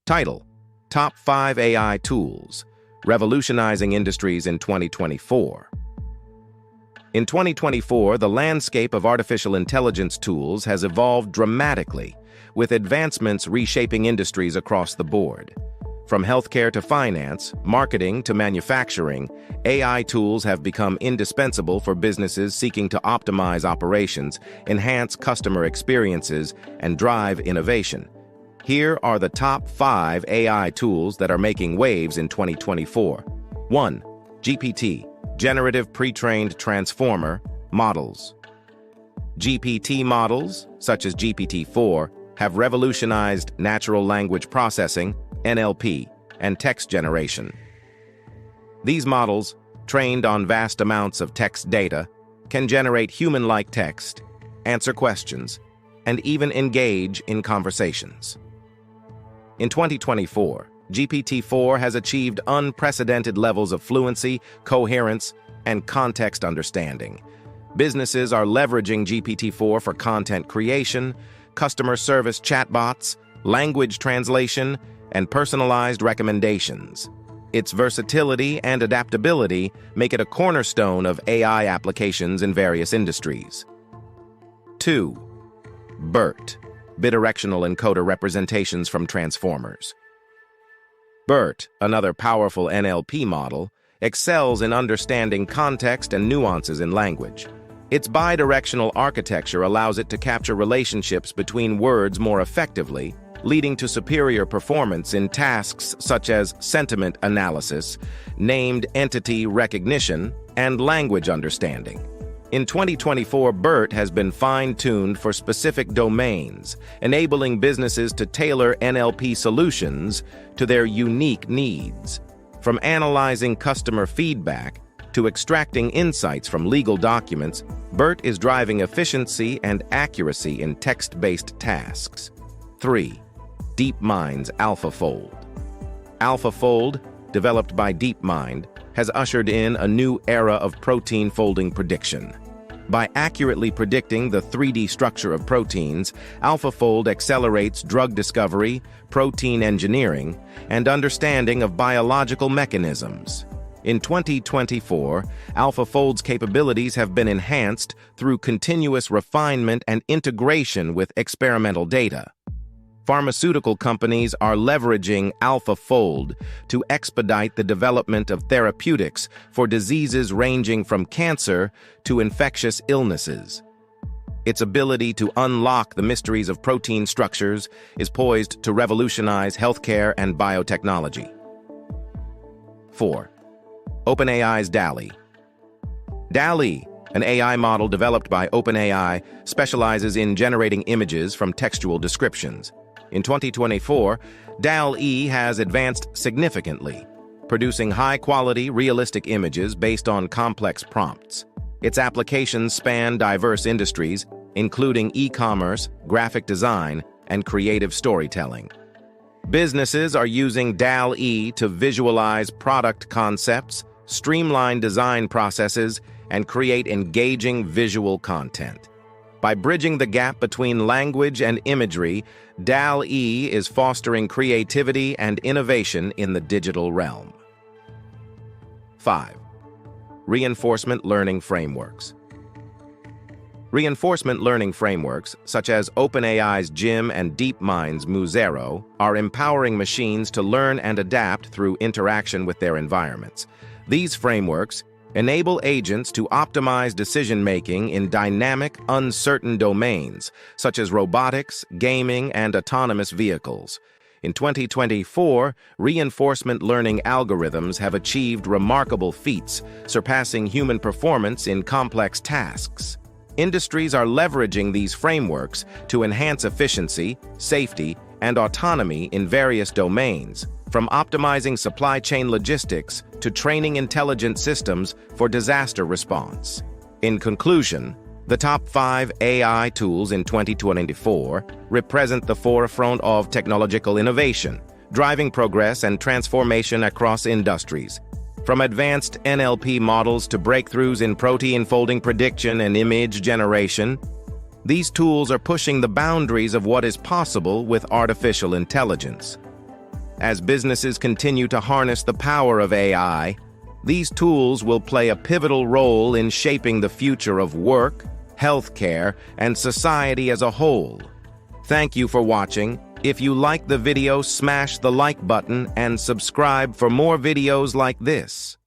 Title: Top 5 AI Tools, Revolutionizing Industries in 2024. In 2024, the landscape of artificial intelligence tools has evolved dramatically, with advancements reshaping industries across the board. From healthcare to finance, marketing to manufacturing, AI tools have become indispensable for businesses seeking to optimize operations, enhance customer experiences, and drive innovation. Here are the top 5 AI tools that are making waves in 2024. 1. GPT, Generative Pre-trained Transformer Models. GPT models, such as GPT-4, have revolutionized natural language processing, NLP, and text generation. These models, trained on vast amounts of text data, can generate human-like text, answer questions, and even engage in conversations. In 2024, GPT-4 has achieved unprecedented levels of fluency, coherence, and context understanding. Businesses are leveraging GPT-4 for content creation, customer service chatbots, language translation, and personalized recommendations. Its versatility and adaptability make it a cornerstone of AI applications in various industries. 2. BERT, Bidirectional Encoder Representations from Transformers. BERT, another powerful NLP model, excels in understanding context and nuances in language. Its bidirectional architecture allows it to capture relationships between words more effectively, leading to superior performance in tasks such as sentiment analysis, named entity recognition, and language understanding. In 2024, BERT has been fine-tuned for specific domains, enabling businesses to tailor NLP solutions to their unique needs. From analyzing customer feedback to extracting insights from legal documents, BERT is driving efficiency and accuracy in text-based tasks. 3. DeepMind's AlphaFold. AlphaFold, developed by DeepMind, has ushered in a new era of protein folding prediction. By accurately predicting the 3D structure of proteins, AlphaFold accelerates drug discovery, protein engineering, and understanding of biological mechanisms. In 2024, AlphaFold's capabilities have been enhanced through continuous refinement and integration with experimental data. Pharmaceutical companies are leveraging AlphaFold to expedite the development of therapeutics for diseases ranging from cancer to infectious illnesses. Its ability to unlock the mysteries of protein structures is poised to revolutionize healthcare and biotechnology. 4. OpenAI's DALL-E. DALL-E, an AI model developed by OpenAI, specializes in generating images from textual descriptions. In 2024, DALL-E has advanced significantly, producing high-quality, realistic images based on complex prompts. Its applications span diverse industries, including e-commerce, graphic design, and creative storytelling. Businesses are using DALL-E to visualize product concepts, streamline design processes, and create engaging visual content. By bridging the gap between language and imagery, DALL-E is fostering creativity and innovation in the digital realm. 5. Reinforcement learning frameworks. Reinforcement learning frameworks, such as OpenAI's GIM and DeepMind's Muzero, are empowering machines to learn and adapt through interaction with their environments. These frameworks enable agents to optimize decision-making in dynamic, uncertain domains, such as robotics, gaming, and autonomous vehicles. In 2024, reinforcement learning algorithms have achieved remarkable feats, surpassing human performance in complex tasks. Industries are leveraging these frameworks to enhance efficiency, safety, and autonomy in various domains, from optimizing supply chain logistics to training intelligent systems for disaster response. In conclusion, the top 5 AI tools in 2024 represent the forefront of technological innovation, driving progress and transformation across industries. From advanced NLP models to breakthroughs in protein folding prediction and image generation, these tools are pushing the boundaries of what is possible with artificial intelligence. As businesses continue to harness the power of AI, these tools will play a pivotal role in shaping the future of work, healthcare, and society as a whole. Thank you for watching. If you liked the video, smash the like button and subscribe for more videos like this.